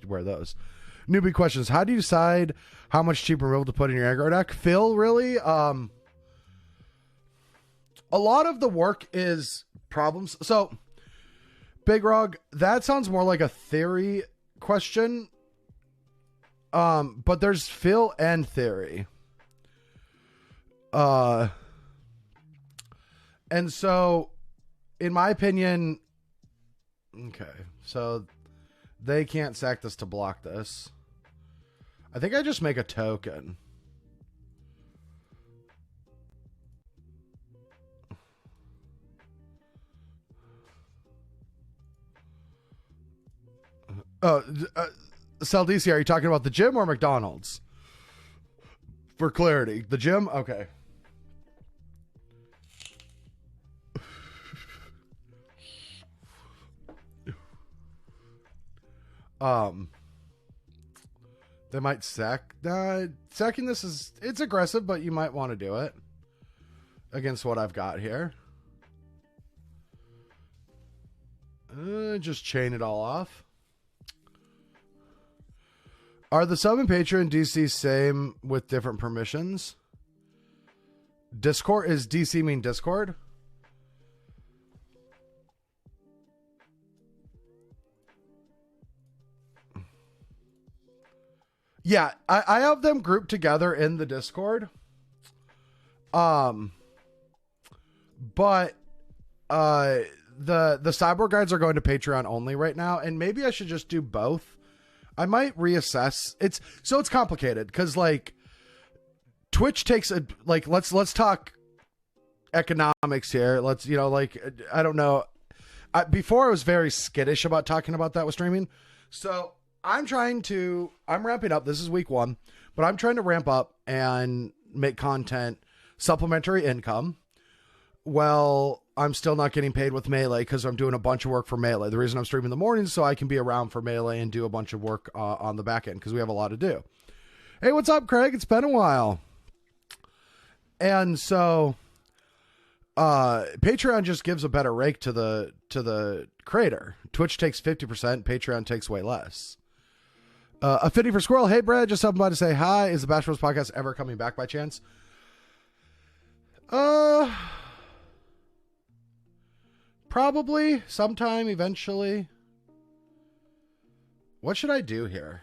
wear those. Newbie questions. How do you decide how much cheap removal to put in your aggro deck? Phil, really? A lot of the work is problems. So, Big Rog, that sounds more like a theory question. But there's Phil and theory. And so, in my opinion, okay, so they can't sack this to block this. I think I just make a token. Sal DC, are you talking about the gym or McDonald's? For clarity, the gym? Okay. They might sack. Sacking this it's aggressive, but you might want to do it against what I've got here. Just chain it all off. Are the sub and Patreon DC same with different permissions? Discord, is DC mean Discord? Yeah, I have them grouped together in the Discord. But the cyborg guides are going to Patreon only right now, and maybe I should just do both. I might reassess. It's complicated because like Twitch takes a like let's talk economics here. Let's I don't know. Before I was very skittish about talking about that with streaming. So I'm ramping up. This is week 1, but I'm trying to ramp up and make content supplementary income. Well, I'm still not getting paid with Melee because I'm doing a bunch of work for Melee. The reason I'm streaming in the mornings is so I can be around for Melee and do a bunch of work on the back end because we have a lot to do. Hey, what's up, Craig? It's been a while. And so Patreon just gives a better rake to the creator. Twitch takes 50%. Patreon takes way less. Affinity for Squirrel. Hey, Brad, just something about to say hi. Is the Bash Bros podcast ever coming back by chance? Probably sometime eventually. What should I do here?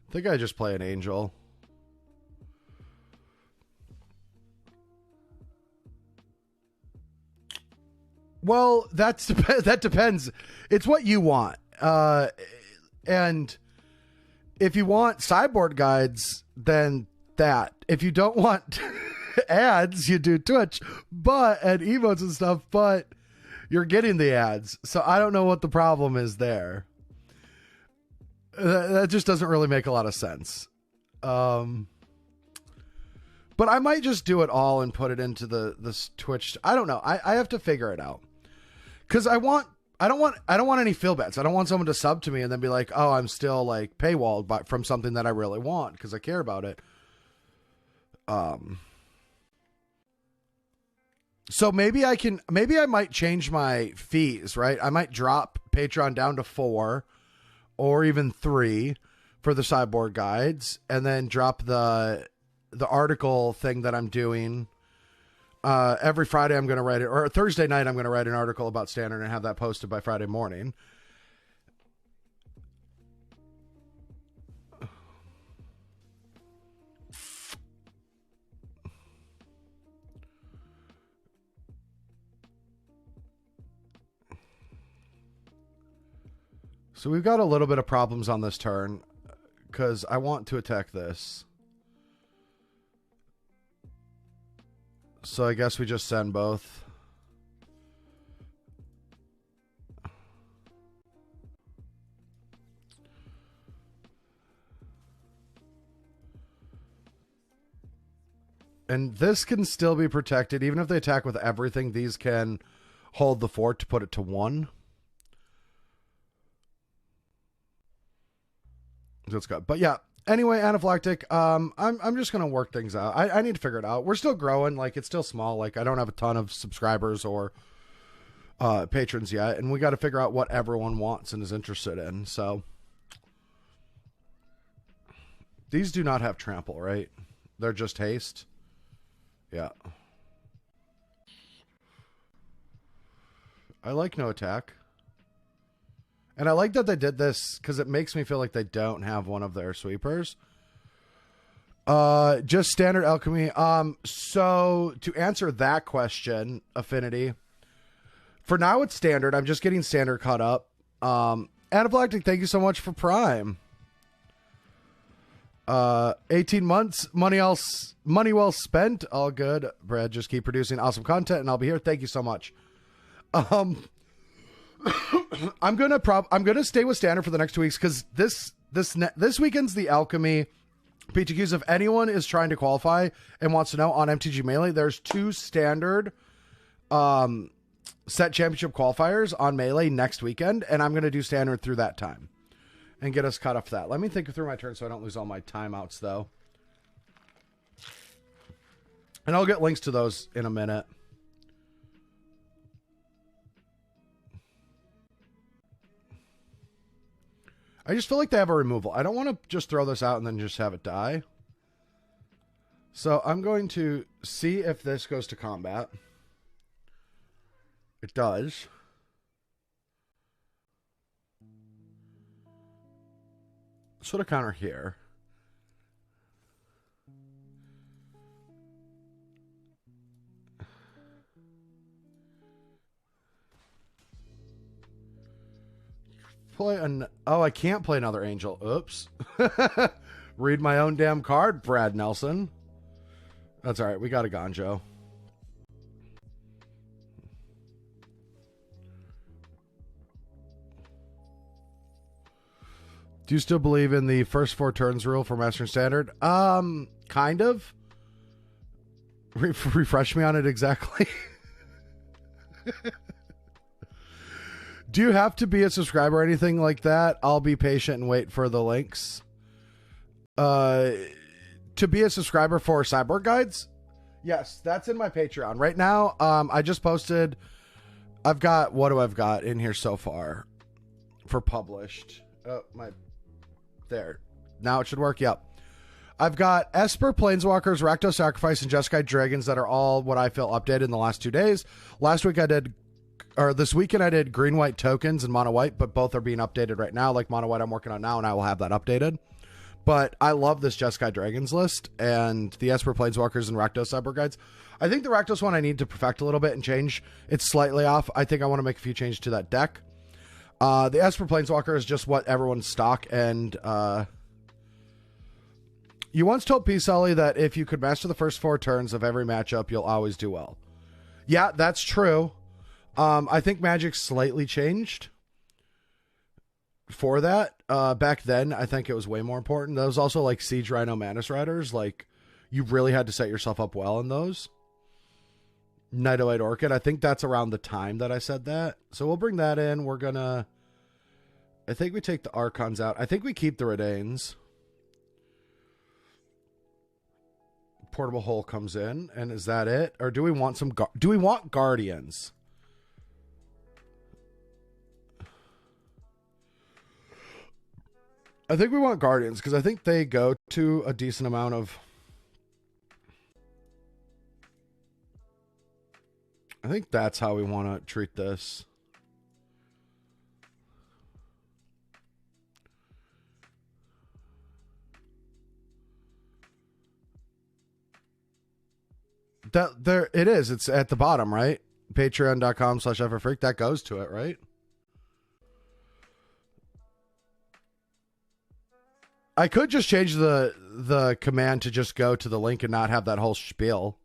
I think I just play an angel. Well, that depends. It's what you want. And if you want sideboard guides, then that. If you don't want ads, you do Twitch, and emotes and stuff, but you're getting the ads. So I don't know what the problem is there. That just doesn't really make a lot of sense. But I might just do it all and put it into this Twitch. I don't know. I have to figure it out. Because I don't want any fill bets. I don't want someone to sub to me and then be like, oh, I'm still like paywalled from something that I really want because I care about it. So maybe I might change my fees, right? I might drop Patreon down to 4 or even 3 for the sideboard guides, and then drop the article thing that I'm doing. Every Friday I'm going to write it, or Thursday night I'm going to write an article about Standard and have that posted by Friday morning. So we've got a little bit of problems on this turn because I want to attack this. So I guess we just send both. And this can still be protected. Even if they attack with everything, these can hold the fort to put it to 1. That's good. But yeah, anyway, anaphylactic. I'm just gonna work things out. I need to figure it out. We're still growing. Like, it's still small. Like, I don't have a ton of subscribers or patrons yet, and we got to figure out what everyone wants and is interested in. So these do not have trample, right? They're just haste. Yeah. I like no attack. And I like that they did this because it makes me feel like they don't have one of their sweepers. Just standard alchemy. So to answer that question, Affinity, for now it's standard. I'm just getting standard caught up. Anaphylactic, thank you so much for Prime. 18 months, money well spent. All good. Brad, just keep producing awesome content and I'll be here. Thank you so much. I'm gonna stay with standard for the next 2 weeks because this weekend's the alchemy PTQs. If anyone is trying to qualify and wants to know on MTG Melee, there's 2 standard set championship qualifiers on Melee next weekend, and I'm gonna do standard through that time and get us caught up for that. Let me think through my turn so I don't lose all my timeouts though, and I'll get links to those in a minute. I just feel like they have a removal. I don't want to just throw this out and then just have it die. So I'm going to see if this goes to combat. It does. Sort of counter here. Oh, I can't play another angel. Oops. Read my own damn card, Brad Nelson. That's all right. We got a Gonjo. Do you still believe in the first 4 turns rule for Master and Standard? Kind of. Refresh me on it exactly. Do you have to be a subscriber or anything like that? I'll be patient and wait for the links. To be a subscriber for Cyborg Guides? Yes, that's in my Patreon. Right now, I just posted... I've got... What do I've got in here so far? For published. Oh, my... There. Now it should work. Yep. I've got Esper, Planeswalkers, Rakdos Sacrifice, and Jeskai Dragons that are all what I feel updated in the last 2 days. Last week I did... Or this weekend I did green-white tokens and mono-white, but both are being updated right now. Like mono-white I'm working on now, and I will have that updated. But I love this Jeskai Dragons list and the Esper Planeswalkers and Rakdos Cyber Guides. I think the Rakdos one I need to perfect a little bit and change. It's slightly off. I think I want to make a few changes to that deck. The Esper Planeswalker is just what everyone's stock, and you once told P. Sully that if you could master the first 4 turns of every matchup, you'll always do well. Yeah, that's true. I think Magic slightly changed for that. Back then, I think it was way more important. There was also like Siege Rhino Mantis Riders. Like, you really had to set yourself up well in those. Nidoite Orchid. I think that's around the time that I said that. So we'll bring that in. We're gonna... I think we take the Archons out. I think we keep the Redanes. Portable Hole comes in. And is that it? Or do we want some... Do we want Guardians? I think we want Guardians because I think they go to a decent amount of... I think that's how we want to treat this. That there it is. It's at the bottom, right? Patreon.com/FFfreak. That goes to it, right? I could just change the command to just go to the link and not have that whole spiel.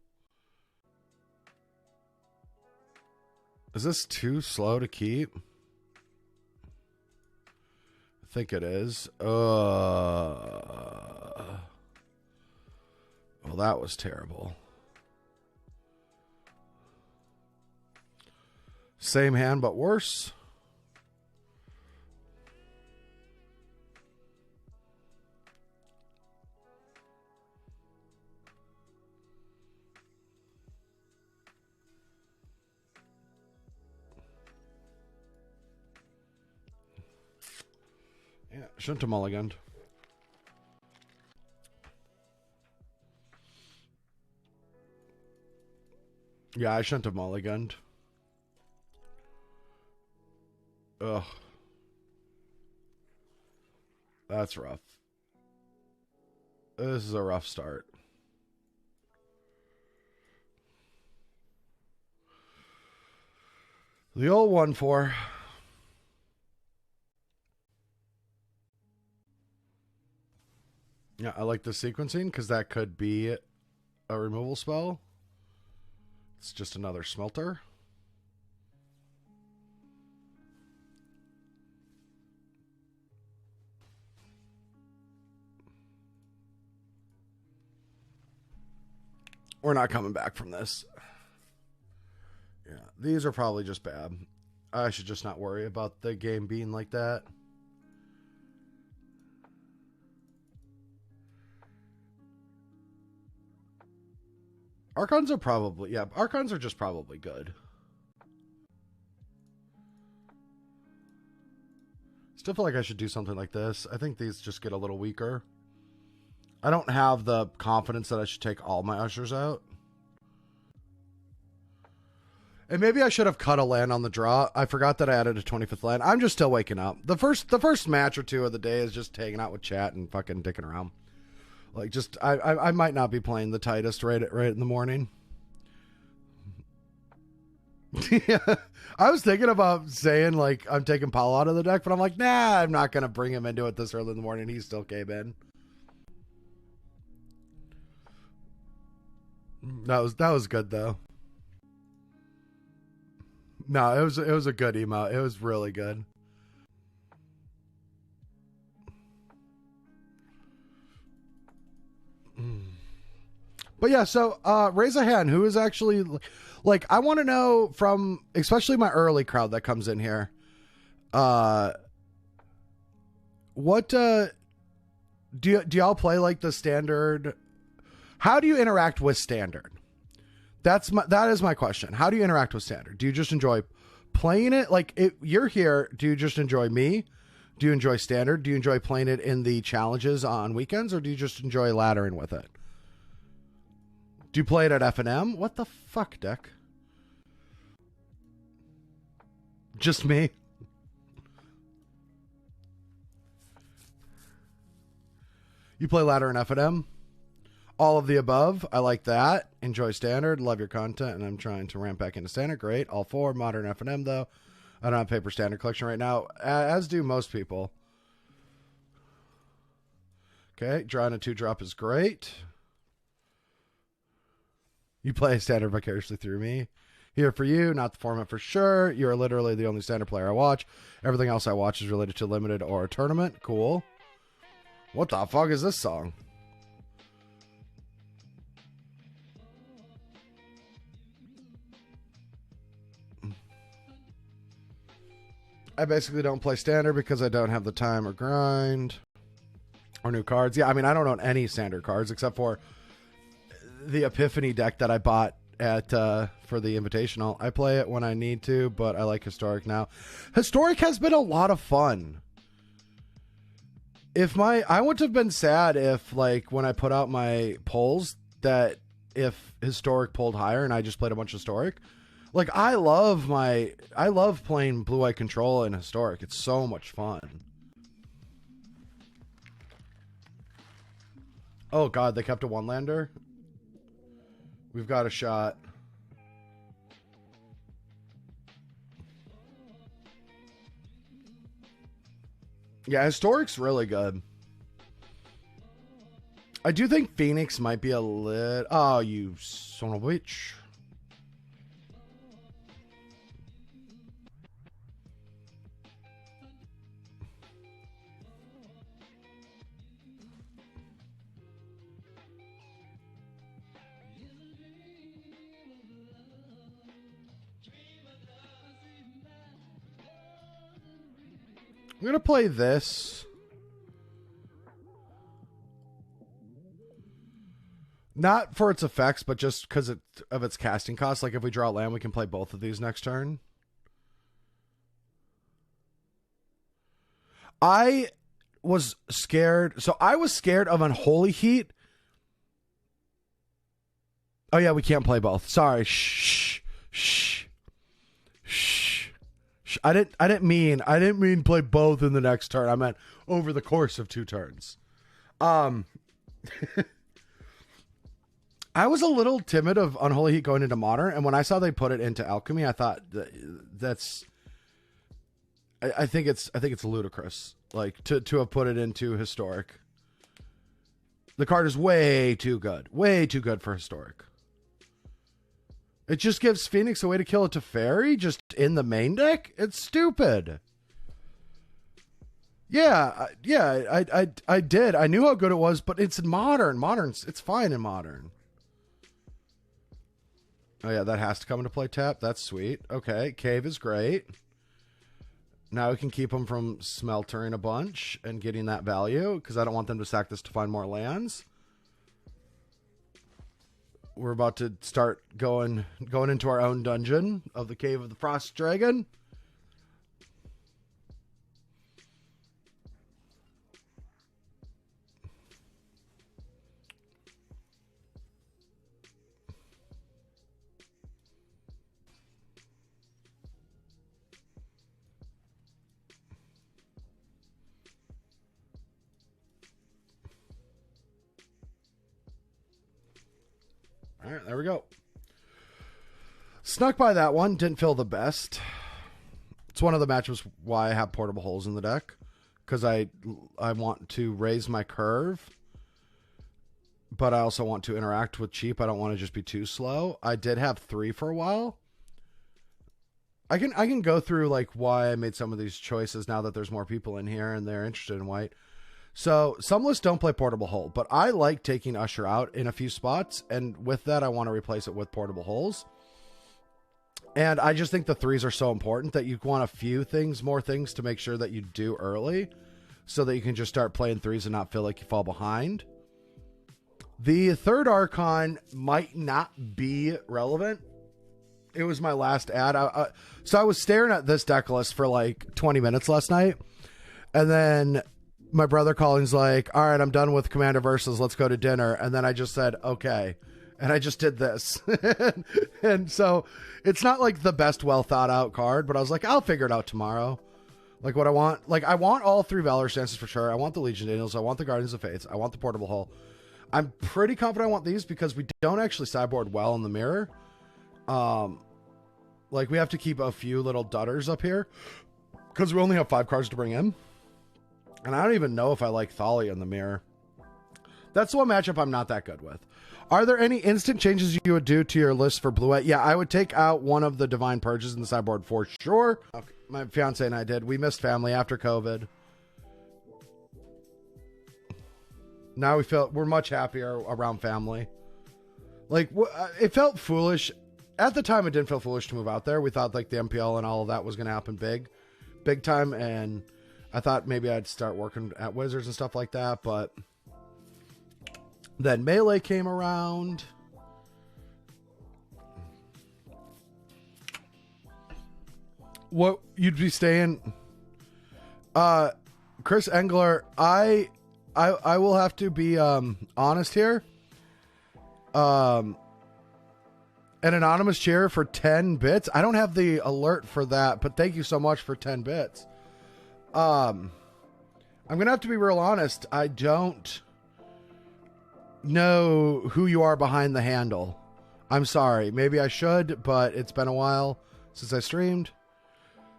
Is this too slow to keep? I think it is. Well, that was terrible. Same hand, but worse. Yeah, shouldn't have mulliganed. Yeah, I shouldn't have mulliganed. Ugh. That's rough. This is a rough start. The old 1-4. Yeah, I like the sequencing because that could be a removal spell. It's just another smelter. We're not coming back from this. Yeah, these are probably just bad. I should just not worry about the game being like that. Archons are probably, yeah, Archons are just probably good. Still feel like I should do something like this. I think these just get a little weaker. I don't have the confidence that I should take all my ushers out. And maybe I should have cut a land on the draw. I forgot that I added a 25th land. I'm just still waking up. The first match or two of the day is just hanging out with chat and fucking dicking around. Like, just I might not be playing the tightest right in the morning. Yeah, I was thinking about saying like I'm taking Paulo out of the deck, but I'm like, nah, I'm not gonna bring him into it this early in the morning. He still came in. That was good though. No, it was a good emote. It was really good. But yeah, so raise a hand. Who is actually like? I want to know from especially my early crowd that comes in here. What do y'all play like the standard? How do you interact with standard? That is my question. How do you interact with standard? Do you just enjoy playing it? Like you're here. Do you just enjoy me? Do you enjoy standard? Do you enjoy playing it in the challenges on weekends, or do you just enjoy laddering with it? Do you play it at F&M? What the fuck, Deck? Just me? You play ladder in F&M? All of the above. I like that. Enjoy standard. Love your content. And I'm trying to ramp back into standard. Great. All four. Modern F&M, though. I don't have paper standard collection right now, as do most people. Okay. Drawing a 2-drop is great. You play standard vicariously through me. Here for you, not the format for sure. You are literally the only standard player I watch. Everything else I watch is related to limited or a tournament. Cool. What the fuck is this song? I basically don't play standard because I don't have the time or grind or new cards. Yeah, I mean, I don't own any standard cards except for the Epiphany deck that I bought at for the Invitational. I play it when I need to, but I like Historic now. Historic has been a lot of fun. I would have been sad if, like, when I put out my polls, that if Historic pulled higher and I just played a bunch of Historic. Like, I love playing Blue-Eye Control in Historic. It's so much fun. Oh god, they kept a one-lander? We've got a shot. Yeah, Historic's really good. I do think Phoenix might be a lit. Oh, you son of a bitch. going to play this. Not for its effects, but just because of its casting cost. Like if we draw land, we can play both of these next turn. I was scared. So I was scared of Unholy Heat. Oh yeah, we can't play both. Sorry. Shh. I didn't mean play both in the next turn. I meant over the course of 2 turns. I was a little timid of Unholy Heat going into Modern, and when I saw they put it into Alchemy, I thought that's. I think it's ludicrous, like to have put it into Historic. The card is way too good for Historic. It just gives Phoenix a way to kill a Teferi just in the main deck. It's stupid. Yeah, I did. I knew how good it was, but it's in Modern. It's fine in Modern. Oh yeah, that has to come into play tap. That's sweet. Okay, Cave is great. Now we can keep them from smeltering a bunch and getting that value, because I don't want them to sack this to find more lands. We're about to start going into our own dungeon of the Cave of the Frost Dragon. All right, there we go. Snuck by that one. Didn't feel the best. It's one of the matchups why I have portable holes in the deck, because I want to raise my curve, but I also want to interact with cheap. I don't want to just be too slow. I did have 3 for a while. I can go through like why I made some of these choices now that there's more people in here and they're interested in white. So some lists don't play portable hole, but I like taking Usher out in a few spots, and with that I want to replace it with portable holes. And I just think the 3s are so important that you want a few things, more things to make sure that you do early, so that you can just start playing 3s and not feel like you fall behind. The 3rd Archon might not be relevant. It was my last ad. So I was staring at this deck list for like 20 minutes last night, and then my brother Colleen's like, all right, I'm done with Commander Versus. Let's go to dinner. And then I just said, okay. And I just did this. And so it's not like the best well thought out card, but I was like, I'll figure it out tomorrow. Like what I want. Like I want all 3 Valor Stances for sure. I want the Legion Daniels. I want the Guardians of Fates. I want the Portable Hull. I'm pretty confident I want these because we don't actually sideboard well in the mirror. Like we have to keep a few little dudders up here because we only have 5 cards to bring in. And I don't even know if I like Thalia in the mirror. That's one matchup I'm not that good with. Are there any instant changes you would do to your list for Blue-White? Yeah, I would take out one of the Divine Purges in the sideboard for sure. Okay. My fiance and I did. We missed family after COVID. Now we're much happier around family. Like, it felt foolish. At the time, it didn't feel foolish to move out there. We thought like the MPL and all of that was going to happen big time, and I thought maybe I'd start working at Wizards and stuff like that, but then Melee came around. What you'd be staying? Chris Engler, I will have to be honest here. An anonymous cheer for 10 bits. I don't have the alert for that, but thank you so much for 10 bits. I'm gonna have to be real honest. I don't know who you are behind the handle. I'm sorry. Maybe I should, but it's been a while since I streamed.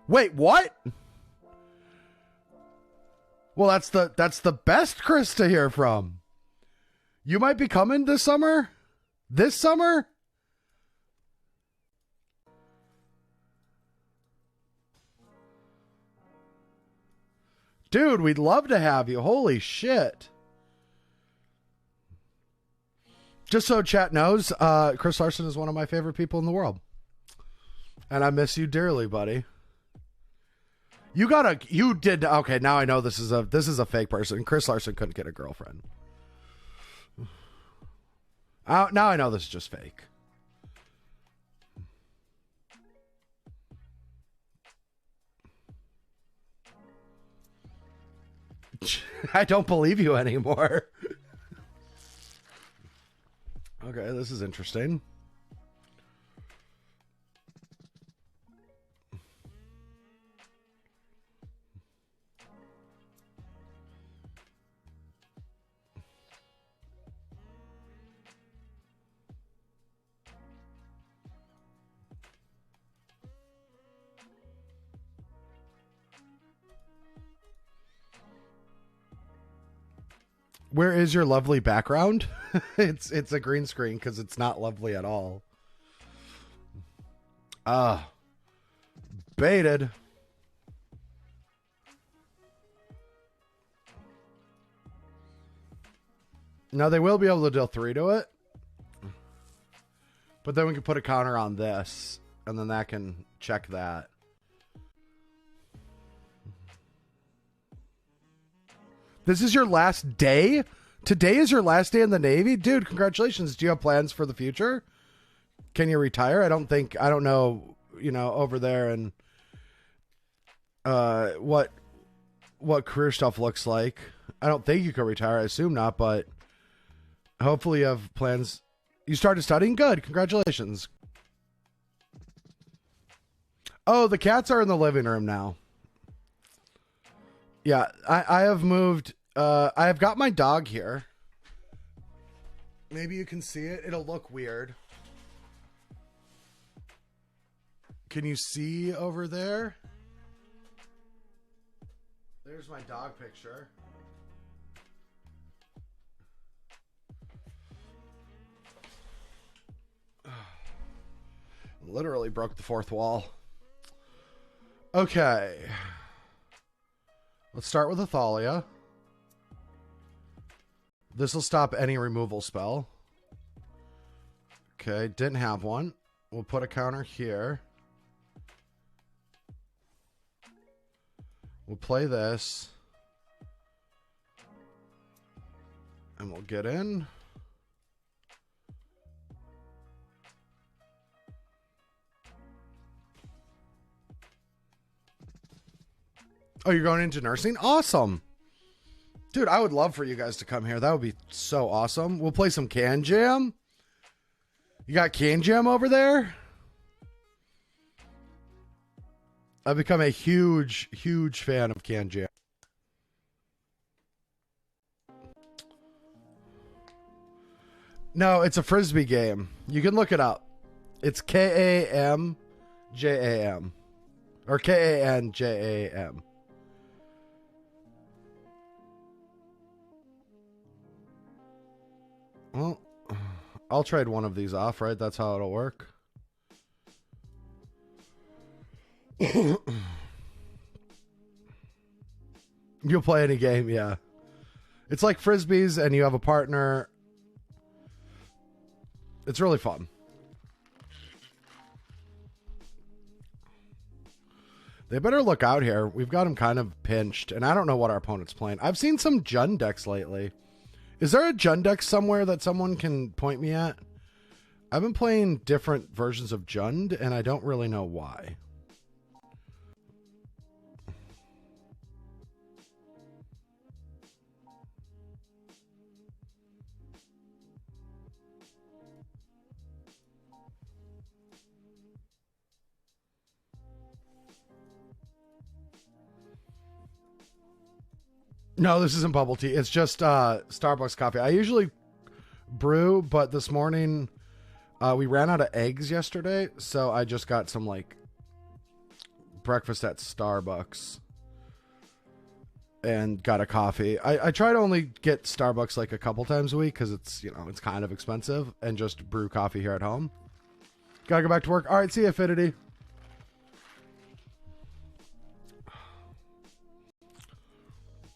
Wait, what? Well, that's the best Chris to hear from. You might be coming this summer? This summer? Dude, we'd love to have you. Holy shit. Just so chat knows, Chris Larson is one of my favorite people in the world. And I miss you dearly, buddy. You did. Okay, now I know this is a fake person. Chris Larson couldn't get a girlfriend. Now I know this is just fake. I don't believe you anymore. Okay, this is interesting. Where is your lovely background? It's a green screen because it's not lovely at all. Baited. Now they will be able to deal 3 to it. But then we can put a counter on this. And then that can check that. This is your last day? Today is your last day in the Navy? Dude, congratulations. Do you have plans for the future? Can you retire? I don't know, over there and what career stuff looks like. I don't think you can retire. I assume not, but hopefully you have plans. You started studying? Good. Congratulations. Oh, the cats are in the living room now. Yeah, I have moved. I have got my dog here. Maybe you can see it. It'll look weird. Can you see over there? There's my dog picture. Literally broke the fourth wall. Okay. Let's start with Athalia. This will stop any removal spell. Okay, didn't have one. We'll put a counter here. We'll play this. And we'll get in. Oh, you're going into nursing? Awesome. Dude, I would love for you guys to come here. That would be so awesome. We'll play some Can Jam. You got Can Jam over there? I've become a huge, huge fan of Can Jam. No, it's a Frisbee game. You can look it up. It's Kamjam. Or Kanjam. Well, I'll trade one of these off, right? That's how it'll work. You'll play any game, yeah. It's like Frisbees and you have a partner. It's really fun. They better look out here. We've got them kind of pinched, and I don't know what our opponent's playing. I've seen some Jund decks lately. Is there a Jund deck somewhere that someone can point me at? I've been playing different versions of Jund, and I don't really know why. No, this isn't bubble tea. It's just Starbucks coffee. I usually brew, but this morning we ran out of eggs yesterday, so I just got some breakfast at Starbucks and got a coffee. I try to only get Starbucks a couple times a week because it's it's kind of expensive, and just brew coffee here at home. Gotta go back to work. All right, see you, Affinity.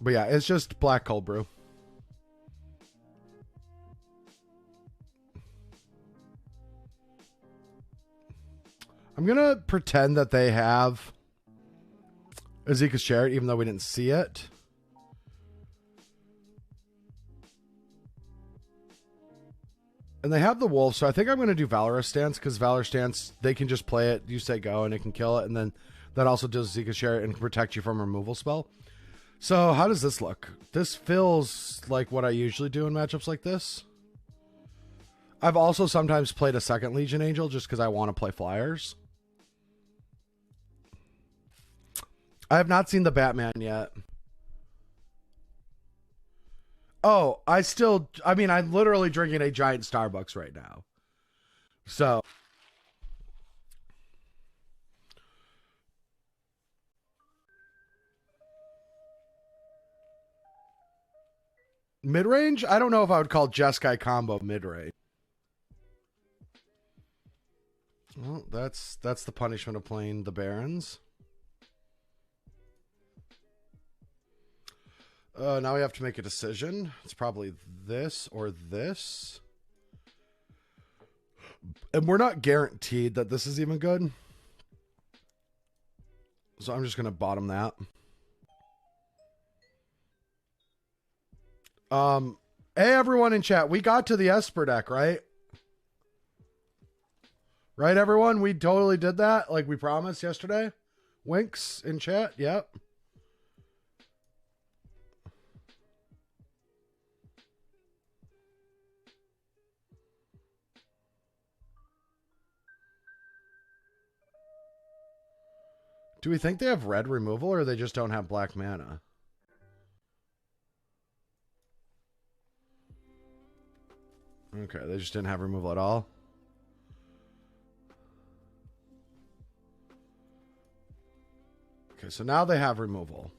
But yeah, it's just black cold brew. I'm going to pretend that they have Azeka's Chariot, even though we didn't see it. And they have the wolf, so I think I'm going to do Valorous Stance, because Valorous Stance, they can just play it, you say go, and it can kill it, and then that also does Azeka's Chariot and can protect you from a removal spell. So how does this look? This feels like what I usually do in matchups like this. I've also sometimes played a second Legion Angel just because I want to play flyers. I have not seen the Batman yet. Oh, I'm literally drinking a giant Starbucks right now. So. Mid-range? I don't know if I would call Jeskai combo mid-range. Well, that's the punishment of playing the Barons. Now we have to make a decision. It's probably this or this. And we're not guaranteed that this is even good. So I'm just going to bottom that. Hey, everyone in chat. We got to the Esper deck, right? Right, everyone? We totally did that like we promised yesterday. Winks in chat. Yep. Do we think they have red removal or they just don't have black mana? Okay, they just didn't have removal at all. Okay, so now they have removal.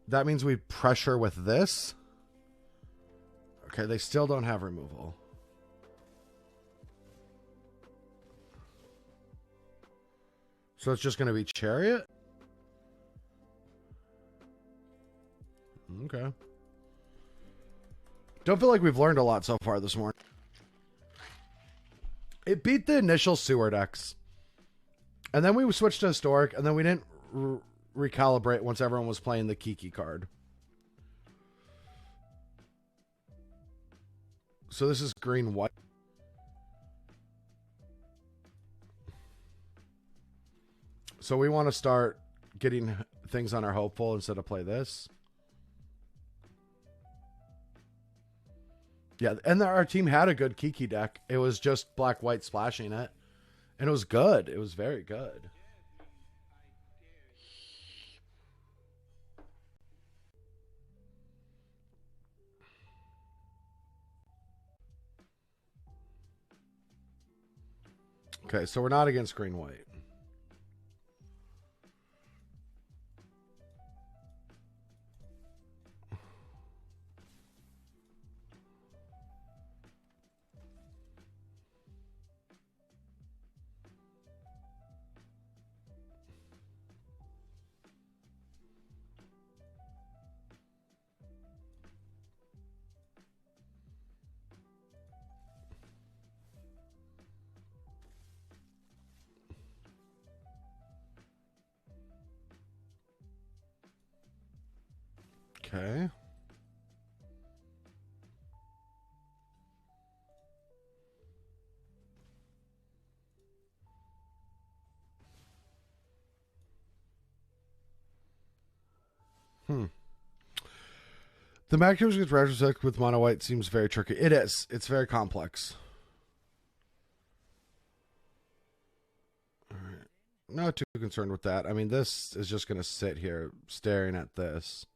That means we pressure with this. Okay, they still don't have removal. So it's just going to be Chariot? Okay. Don't feel like we've learned a lot so far this morning. It beat the initial sewer decks. And then we switched to Historic, and then we didn't recalibrate once everyone was playing the Kiki card. So this is green-white. So we want to start getting things on our hopeful instead of play this. Yeah, and our team had a good Kiki deck. It was just black-white splashing it. And it was good. It was very good. Okay, so we're not against green-white. Okay. The mechanism with retrospect with mono white seems very tricky. It is. It's very complex. All right. Not too concerned with that. I mean, this is just going to sit here staring at this.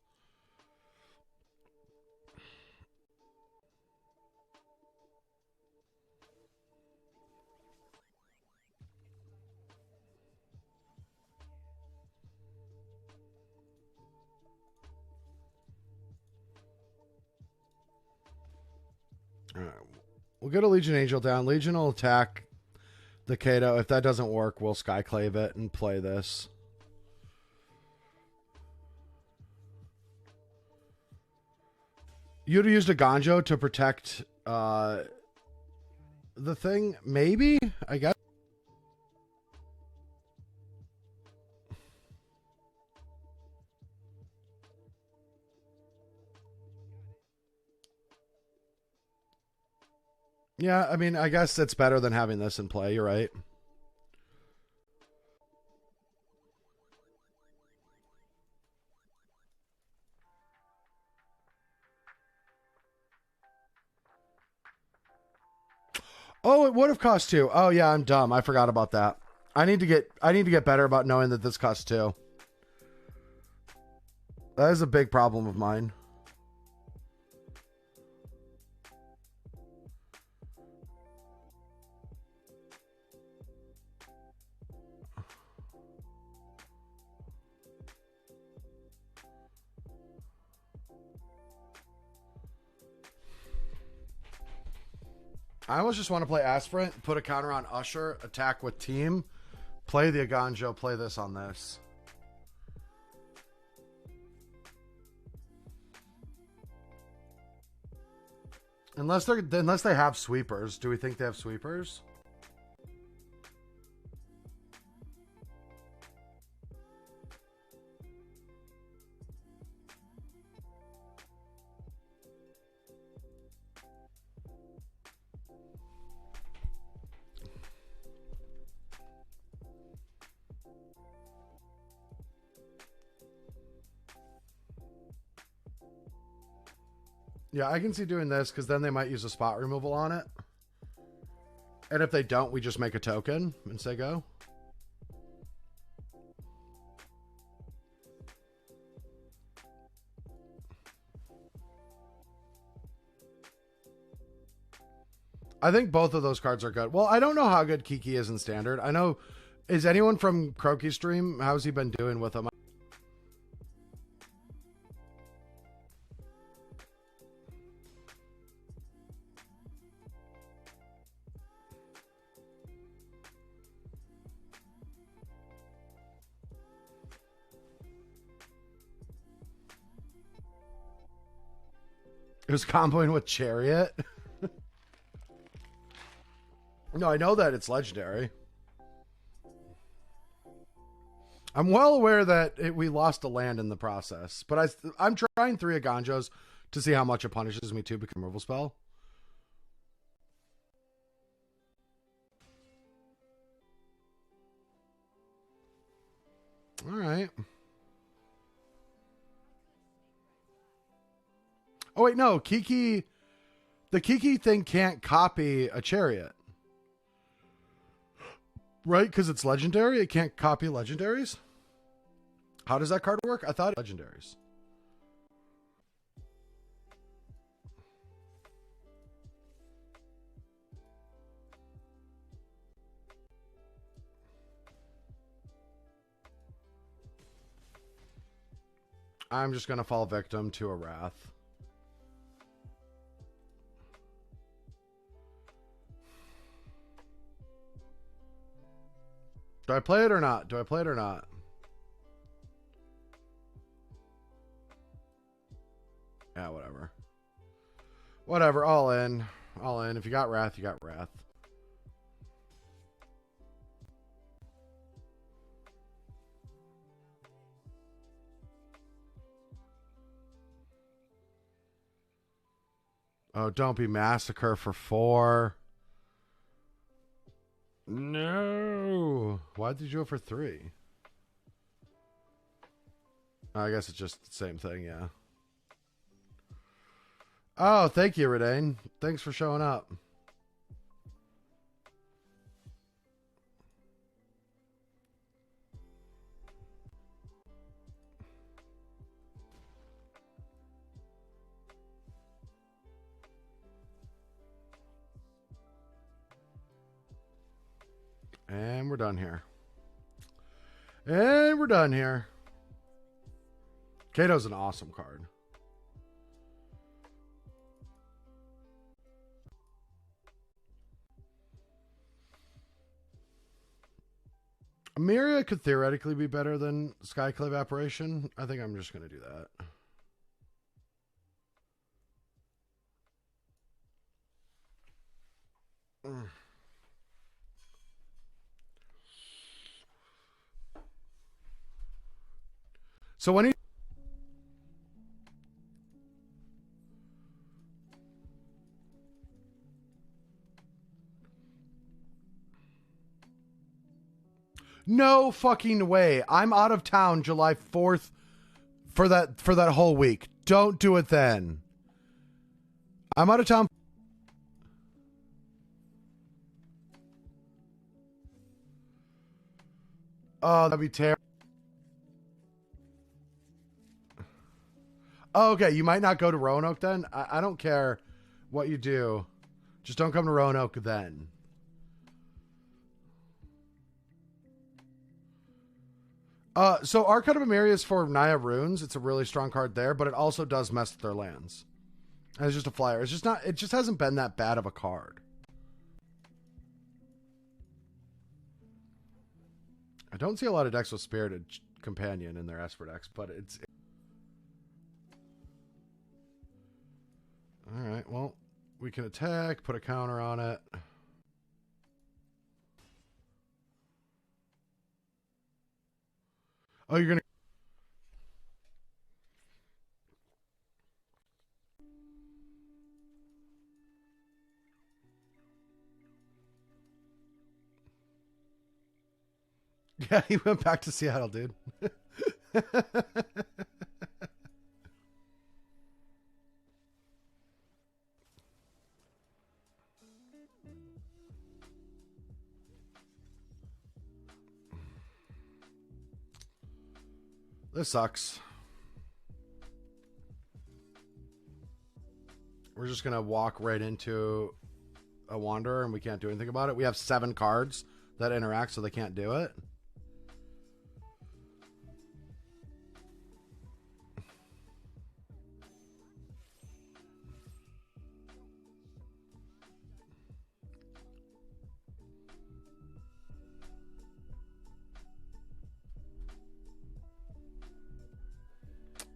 All right. We'll get a Legion Angel down. Legion will attack the Kato. If that doesn't work, we'll Skyclave it and play this. You'd have used a Ganjo to protect the thing? Maybe? I guess. Yeah, I mean, I guess it's better than having this in play. You're right. Oh, it would have cost 2. Oh yeah, I'm dumb. I forgot about that. I need to get better about knowing that this costs 2. That is a big problem of mine. I almost just want to play Aspirant, put a counter on Usher, attack with team, play the Aganjo, play this on this. Unless they have sweepers. Do we think they have sweepers? Yeah, I can see doing this because then they might use a spot removal on it. And if they don't, we just make a token and say go. I think both of those cards are good. Well, I don't know how good Kiki is in Standard. I know... Is anyone from Croaky stream? How's he been doing with them? It was comboing with Chariot. No, I know that it's legendary. I'm well aware that we lost a land in the process, but I'm trying 3 Aganjos to see how much it punishes me to become a removal spell. All right. Oh wait, no, Kiki. The Kiki thing can't copy a Chariot. Right? Because it's legendary? It can't copy legendaries? How does that card work? I thought legendaries. I'm just going to fall victim to a Wrath. Do I play it or not? Do I play it or not? Yeah, whatever. Whatever, all in. All in. If you got Wrath, you got Wrath. Oh, don't be Massacre for 4. No. Why did you go for 3? I guess it's just the same thing, yeah. Oh, thank you, Redane. Thanks for showing up. And we're done here. And we're done here. Kato's an awesome card. Myria could theoretically be better than Skyclave Apparition. I think I'm just going to do that. So when he... No fucking way. I'm out of town July 4th for that whole week. Don't do it then. I'm out of town. Oh, that'd be terrible. Oh, okay, you might not go to Roanoke then. I don't care what you do. Just don't come to Roanoke then. So Archive of Emeria is for Naya Runes. It's a really strong card there, but it also does mess with their lands. And it's just a flyer. It's just not. It just hasn't been that bad of a card. I don't see a lot of decks with Spirited Companion in their Esper decks, but it's. All right. Well, we can attack, put a counter on it. Oh, you're gonna. Yeah, he went back to Seattle, dude. This sucks. We're just going to walk right into a Wanderer and we can't do anything about it. We have 7 cards that interact, so they can't do it.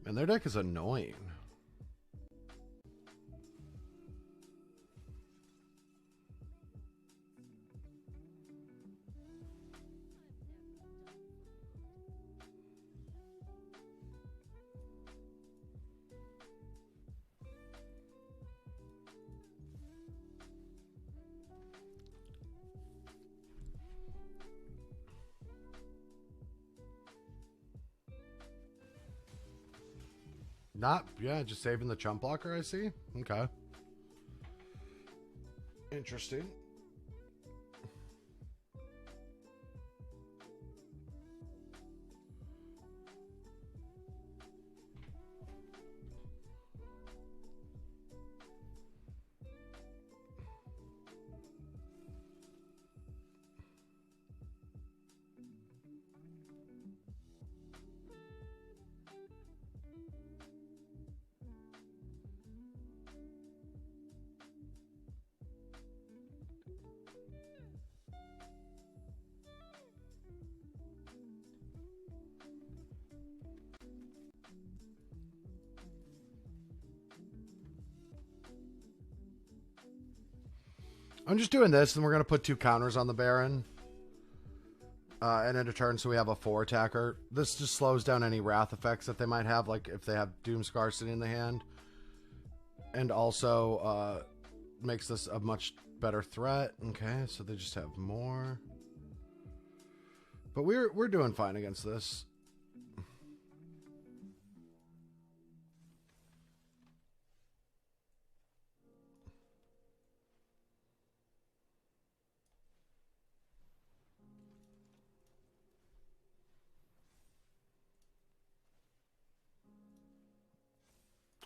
And their deck is annoying. Not, yeah, just saving the chump blocker, I see. Okay. Interesting. I'm just doing this, and we're going to put 2 counters on the Baron. And end of turn, so we have a 4 attacker. This just slows down any Wrath effects that they might have, like if they have Doomscar sitting in the hand. And also makes this a much better threat. Okay, so they just have more. But we're doing fine against this.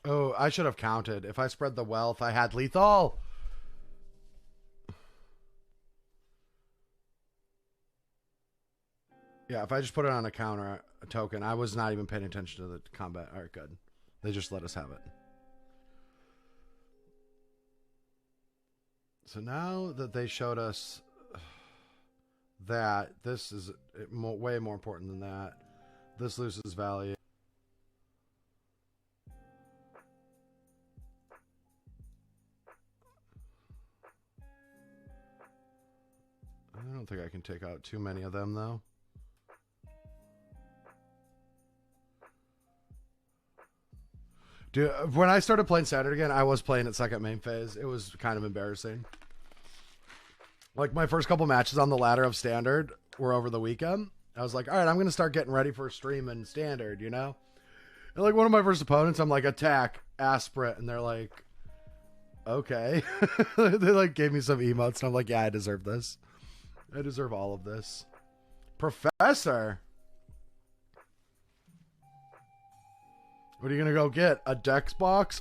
Oh, I should have counted. If I spread the wealth, I had lethal. Yeah, if I just put it on a counter, a token, I was not even paying attention to the combat. All right, good. They just let us have it. So now that they showed us that, this is way more important than that. This loses value. I don't think I can take out too many of them, though. Dude, when I started playing Standard again, I was playing at second main phase. It was kind of embarrassing. Like, my first couple matches on the ladder of Standard, were over the weekend. I was like, all right, I'm going to start getting ready for a stream in standard, you know? And like one of my first opponents, I'm like, attack, Aspirate. And they're like, okay. They like gave me some emotes and I'm like, yeah, I deserve this. I deserve all of this. Professor. What are you going to go get? A Dex box?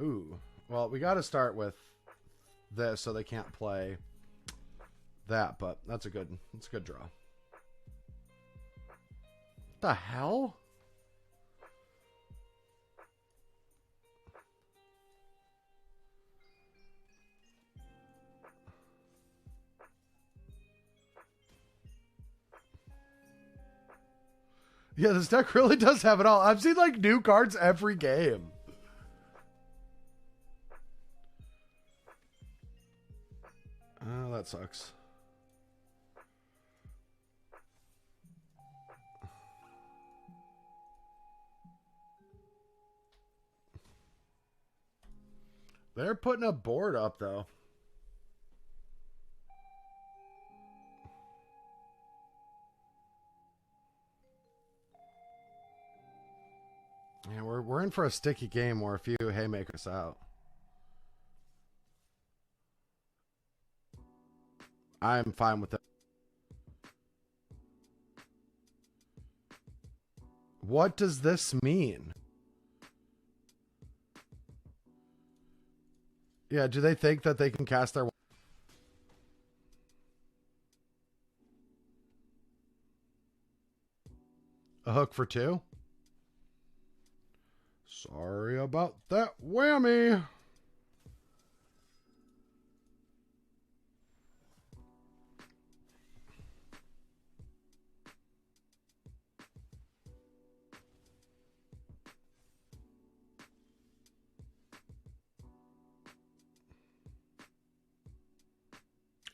Ooh. Well, we got to start with this so they can't play that, but that's a good draw. What the hell? Yeah, this deck really does have it all. I've seen like new cards every game. Oh, that sucks. They're putting a board up though. Yeah, we're in for a sticky game where a few haymakers us out. I'm fine with it. What does this mean? Yeah, do they think that they can cast their... A hook for 2? Sorry about that whammy.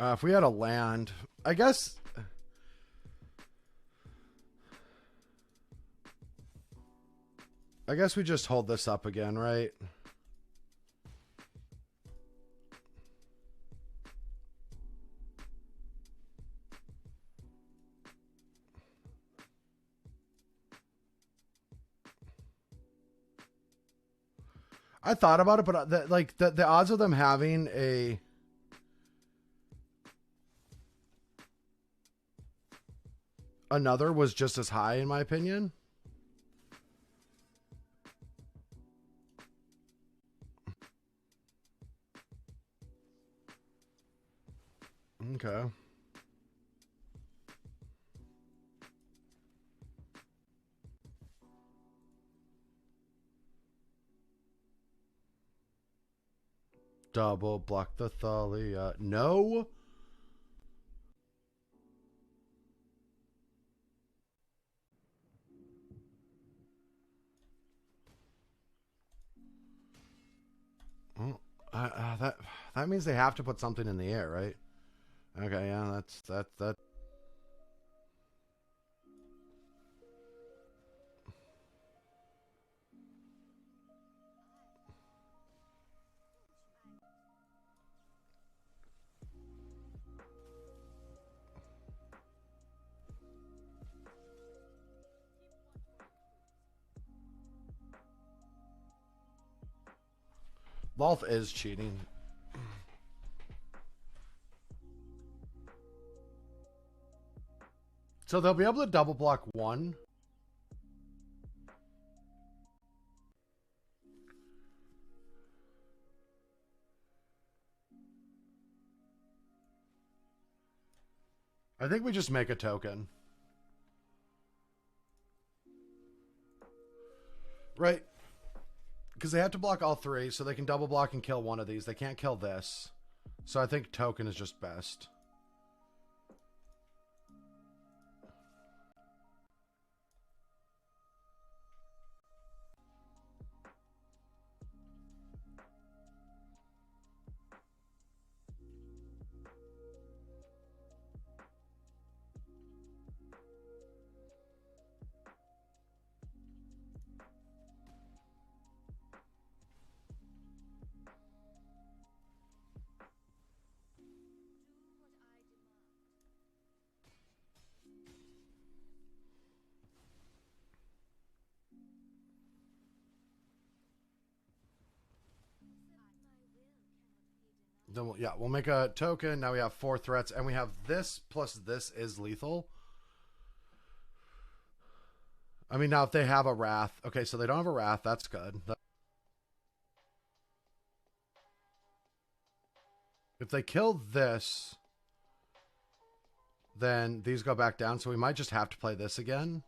If we had a land, I guess... we just hold this up again, right? I thought about it, but the odds of them having another was just as high in my opinion. Okay. Double block the Thalia. No. Well, that means they have to put something in the air, right? Okay, yeah, that. Lolth is cheating. So they'll be able to double block 1. I think we just make a token. Right. Because they have to block all 3, so they can double block and kill one of these. They can't kill this. So I think token is just best. Then we'll make a token. Now we have 4 threats, and we have this plus this is lethal. I mean, now if they have a Wrath. Okay, so they don't have a Wrath. That's good. If they kill this, then these go back down. So we might just have to play this again.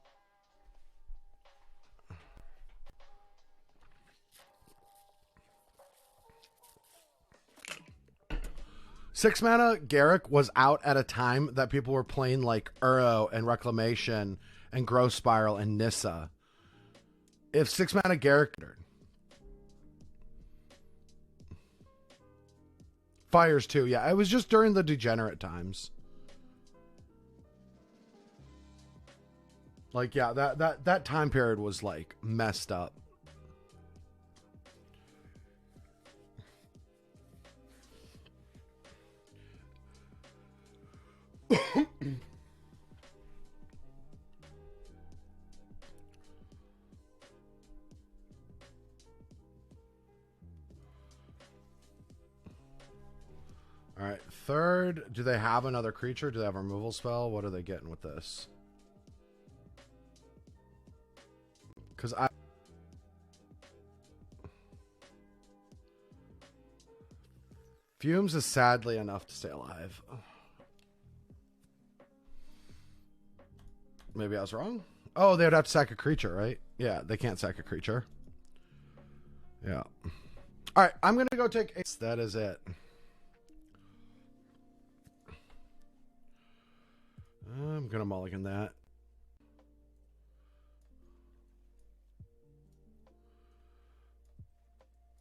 Six mana Garruk was out at a time that people were playing like Uro and Reclamation and Growth Spiral and Nissa. If 6 mana Garruk... Fires too, yeah. It was just during the degenerate times. Like, yeah, that time period was like messed up. All right, third, do they have another creature? Do they have a removal spell? What are they getting with this? Because Fumes is sadly enough to stay alive. Maybe I was wrong. Oh, they would have to sack a creature, right? Yeah, they can't sack a creature. Yeah. All right, I'm going to go take... That is it. I'm going to mulligan that.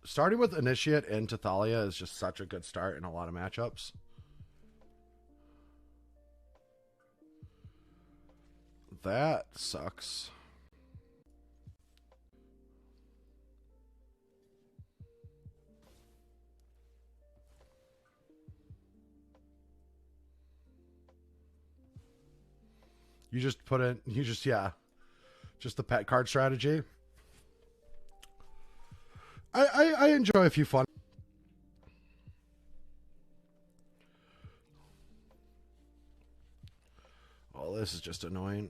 Starting with Initiate into Thalia is just such a good start in a lot of matchups. That sucks. You just put in, yeah, just the pet card strategy. I enjoy a few fun. Oh, this is just annoying.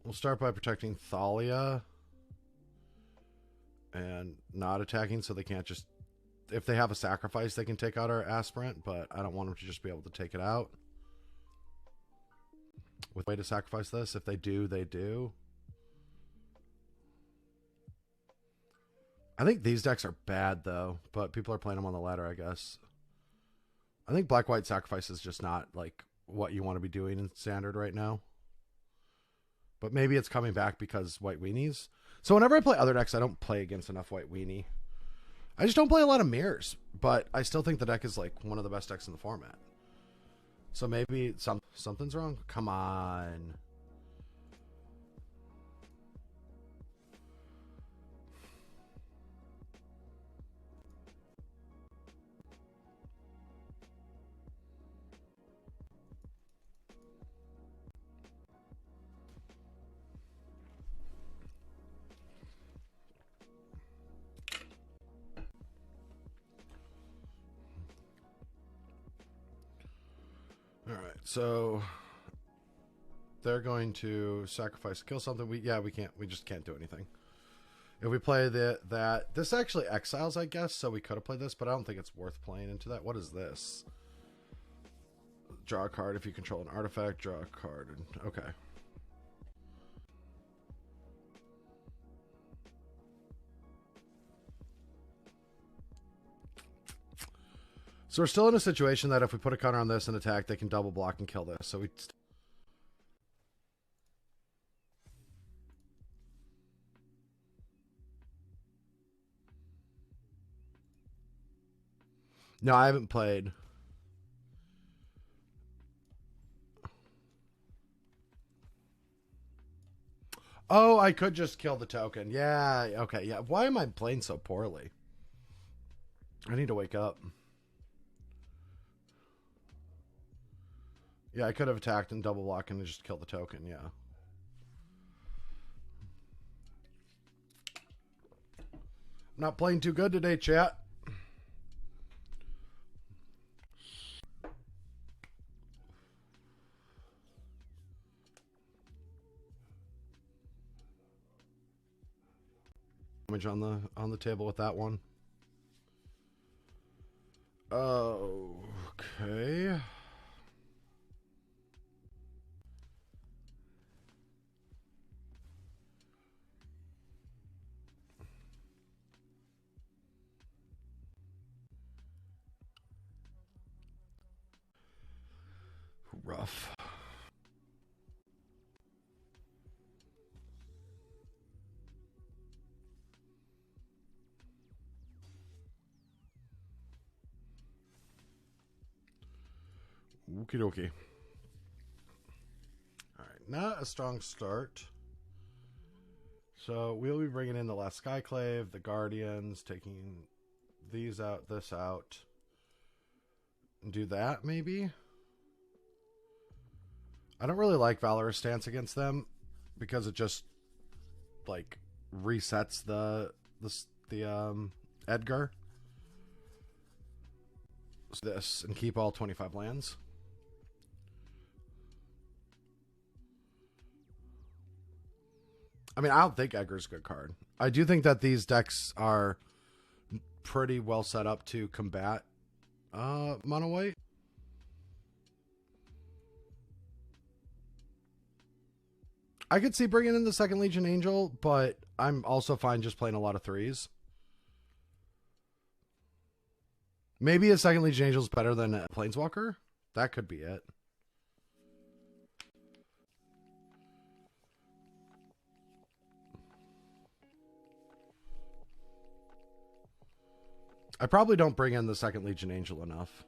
We'll start by protecting Thalia and not attacking, so they can't just... If they have a sacrifice, they can take out our Aspirant, but I don't want them to just be able to take it out. With a way to sacrifice this. If they do, they do. I think these decks are bad, though, but people are playing them on the ladder, I guess. I think Black-White Sacrifice is just not, like, what you want to be doing in Standard right now. But maybe it's coming back because White Weenies. So whenever I play other decks, I don't play against enough White Weenie. I just don't play a lot of mirrors, but I still think the deck is like one of the best decks in the format. So maybe something's wrong. Come on. All right, so they're going to sacrifice to kill something. We just can't do anything. If we play this actually exiles, I guess, so we could have played this, but I don't think it's worth playing into that. What is this? Draw a card if you control an artifact, draw a card. Okay. So we're still in a situation that if we put a counter on this and attack, they can double block and kill this. So we... No, I haven't played. Oh, I could just kill the token. Yeah, okay, yeah. Why am I playing so poorly? I need to wake up. Yeah, I could have attacked and double block and just killed the token, yeah. Not playing too good today, chat. Damage on the table with that one. Okay. Rough. Okie dokie. All right, not a strong start. So we'll be bringing in the last Skyclave, the Guardians, taking these out, this out. Do that, maybe? I don't really like Valorous Stance against them because it just, like, resets the Edgar. So this, and keep all 25 lands. I mean, I don't think Edgar's a good card. I do think that these decks are pretty well set up to combat mono white. I could see bringing in the second Legion Angel, but I'm also fine just playing a lot of threes. Maybe a second Legion Angel is better than a Planeswalker. That could be it. I probably don't bring in the second Legion Angel enough.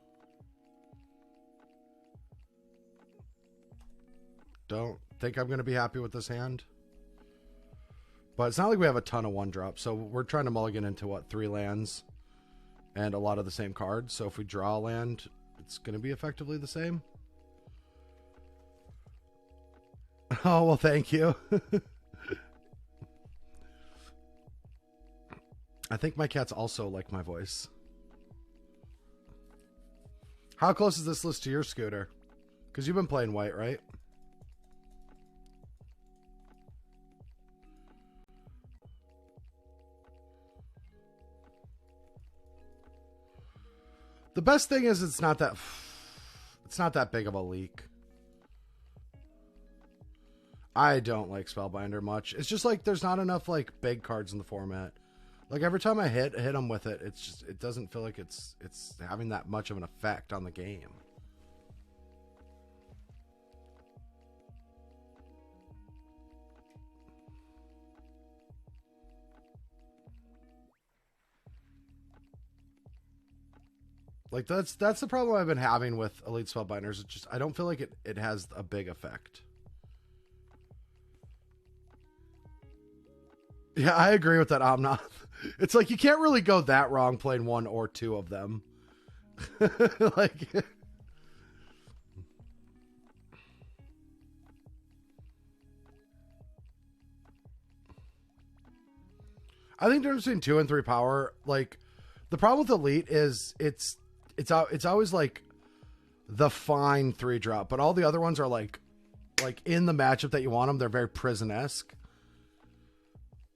Don't think I'm going to be happy with this hand. But it's not like we have a ton of one drop. So we're trying to mulligan into what, 3 lands and a lot of the same cards. So if we draw a land, it's going to be effectively the same. Oh, well, thank you. I think my cats also like my voice. How close is this list to your Scooter? Because you've been playing white, right? The best thing is it's not that big of a leak. I don't like Spellbinder much. It's just like there's not enough like big cards in the format. Like every time I hit them with it, it's just, it doesn't feel like it's having that much of an effect on the game. Like that's the problem I've been having with Elite Spellbinders. It's just I don't feel like it has a big effect. Yeah, I agree with that, Omnath. It's like you can't really go that wrong playing 1 or 2 of them. Like, I think the difference between 2 and 3 power, like the problem with Elite is it's always like the fine 3 drop, but all the other ones are like in the matchup that you want them, they're very prison-esque.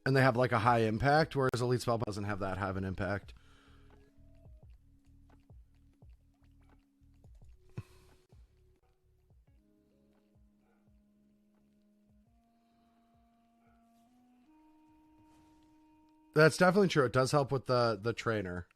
And they have like a high impact, whereas Elite Spell doesn't have that high of an impact. That's definitely true. It does help with the trainer.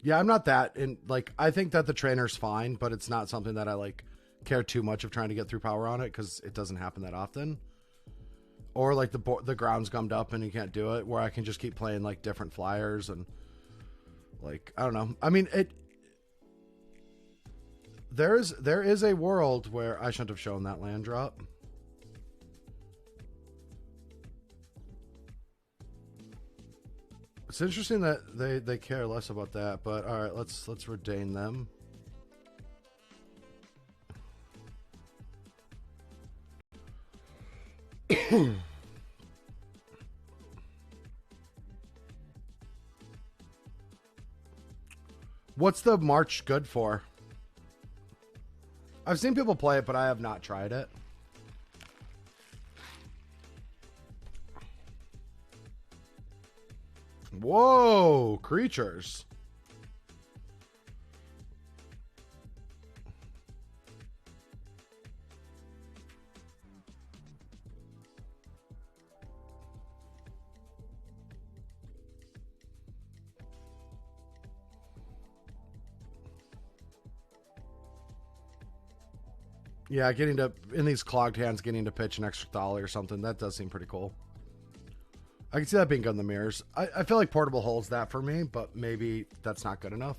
Yeah, I'm not that in like I think that the trainer's fine, but it's not something that I like care too much of trying to get through power on it because it doesn't happen that often. Or like the ground's gummed up and you can't do it, where I can just keep playing like different flyers and like I don't know. I mean there is a world where I shouldn't have shown that land drop. It's interesting that they care less about that, but all right, let's redain them. What's the March good for? I've seen people play it, but I have not tried it. Whoa, creatures. Yeah, getting to, in these clogged hands, getting to pitch an extra Thali or something, that does seem pretty cool. I can see that being good in the mirrors. I feel like Portable holds that for me, but maybe that's not good enough.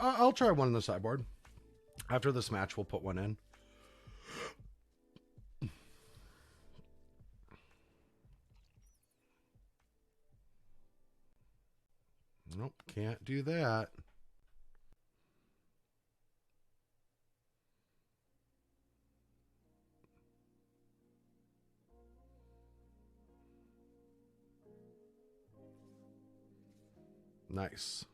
I'll try one in the sideboard. After this match, we'll put one in. Nope, can't do that. Nice.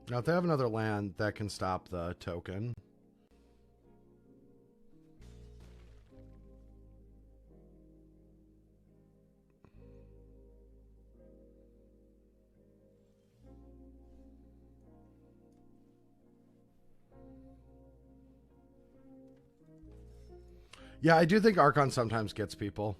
Now, if they have another land, that can stop the token. Yeah, I do think Archon sometimes gets people.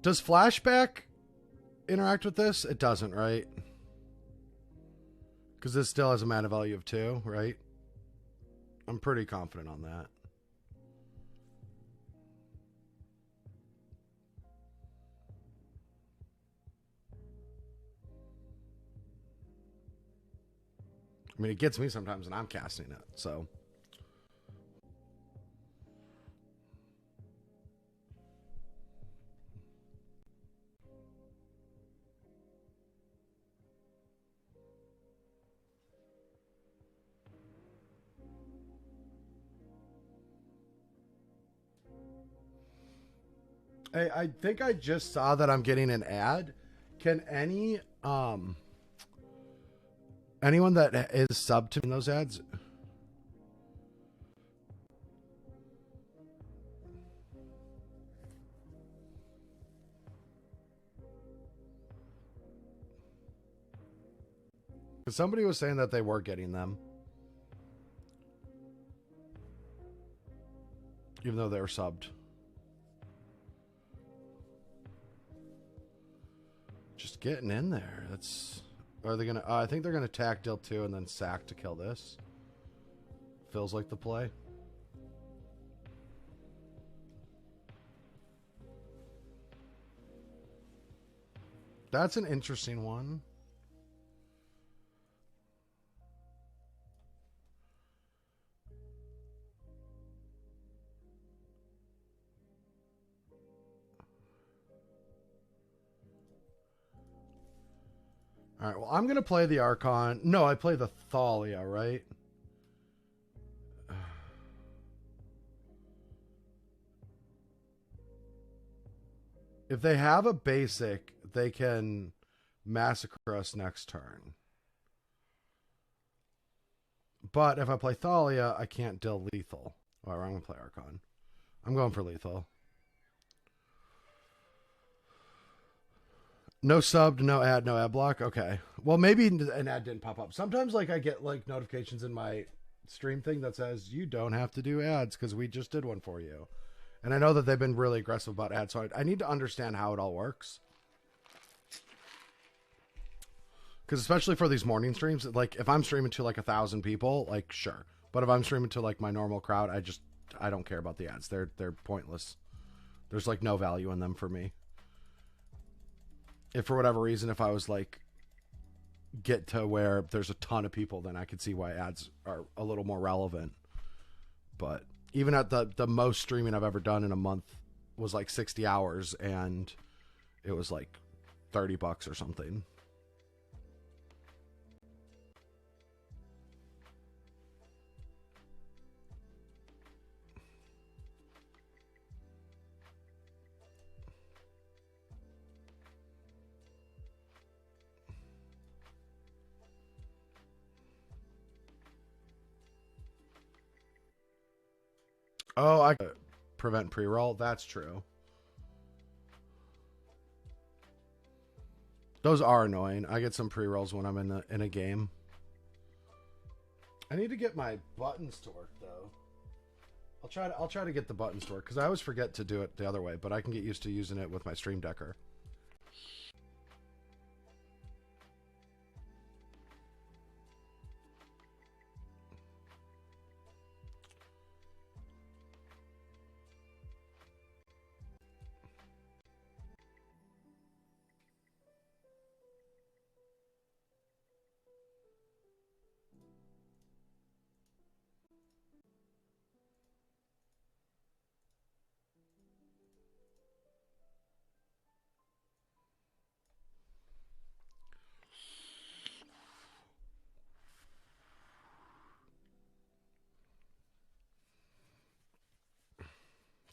Does Flashback interact with this? It doesn't, right? Because this still has a mana value of 2, right? I'm pretty confident on that. I mean, it gets me sometimes and I'm casting it, so... Hey, I think I just saw that I'm getting an ad. Can anyone that is subbed to those ads? Because somebody was saying that they were getting them, even though they were subbed. Just getting in there. That's... Are they gonna... I think they're gonna attack, deal 2, and then sack to kill this. Feels like the play. That's an interesting one. All right, well, I'm going to play the Archon. No, I play the Thalia, right? If they have a basic, they can massacre us next turn. But if I play Thalia, I can't deal lethal. All right, I'm going to play Archon. I'm going for lethal. No subbed, no ad block. Okay. Well, maybe an ad didn't pop up. Sometimes like I get like notifications in my stream thing that says you don't have to do ads because we just did one for you. And I know that they've been really aggressive about ads, so I need to understand how it all works. Because especially for these morning streams, like if I'm streaming to like 1,000 people, like sure. But if I'm streaming to like my normal crowd, I don't care about the ads. They're pointless. There's like no value in them for me. If for whatever reason, if I was like get to where there's a ton of people, then I could see why ads are a little more relevant. But even at the most streaming I've ever done in a month was like 60 hours and it was like $30 or something. Oh, I prevent pre-roll. That's true. Those are annoying. I get some pre-rolls when I'm in a game. I need to get my buttons to work though. I'll try to get the buttons to work because I always forget to do it the other way, but I can get used to using it with my Stream Decker.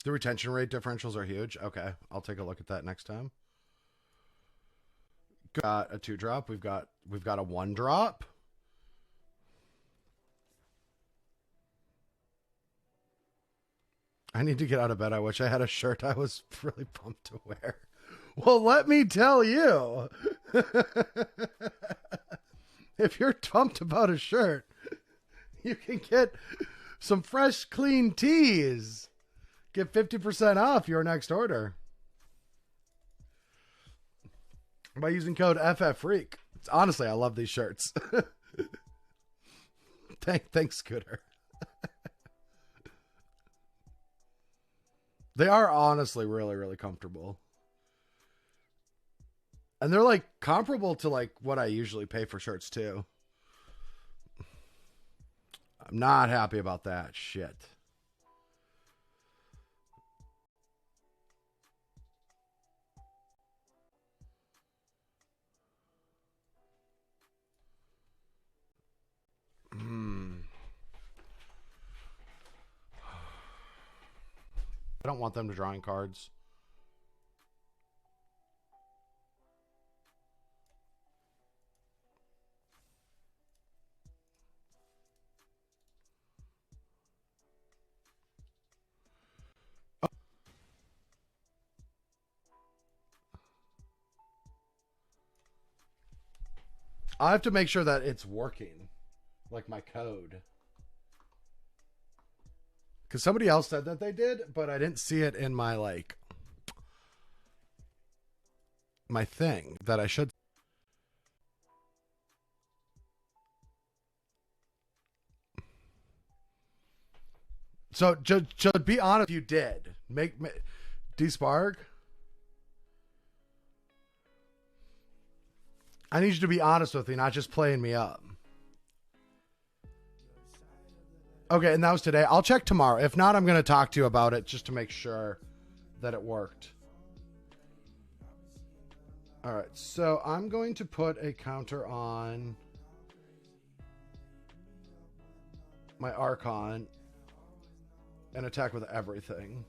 The retention rate differentials are huge. Okay, I'll take a look at that next time. Got a 2-drop. We've got a 1-drop. I need to get out of bed. I wish I had a shirt I was really pumped to wear. Well, let me tell you. If you're pumped about a shirt, you can get some fresh, clean tees. Get 50% off your next order by using code FFfreak. Honestly, I love these shirts. Thanks, Scooter. They are honestly really, really comfortable. And they're like comparable to like what I usually pay for shirts too. I'm not happy about that shit. I don't want them to drawing cards. I have to make sure that it's working, like my code. Because somebody else said that they did, but I didn't see it in my, like, my thing that I should. So, just be honest, you did. D-Spark? I need you to be honest with me, not just playing me up. Okay, and that was today. I'll check tomorrow. If not, I'm going to talk to you about it just to make sure that it worked. All right, so I'm going to put a counter on my Archon and attack with everything.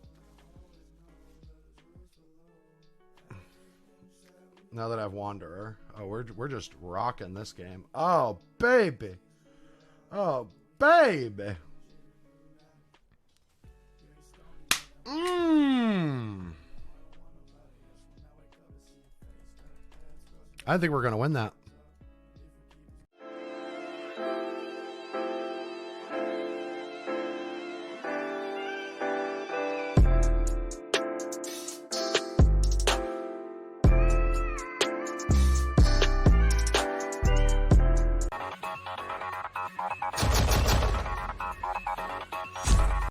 Now that I have Wanderer. Oh, we're just rocking this game. Oh, baby. Oh, baby. I think we're going to win that.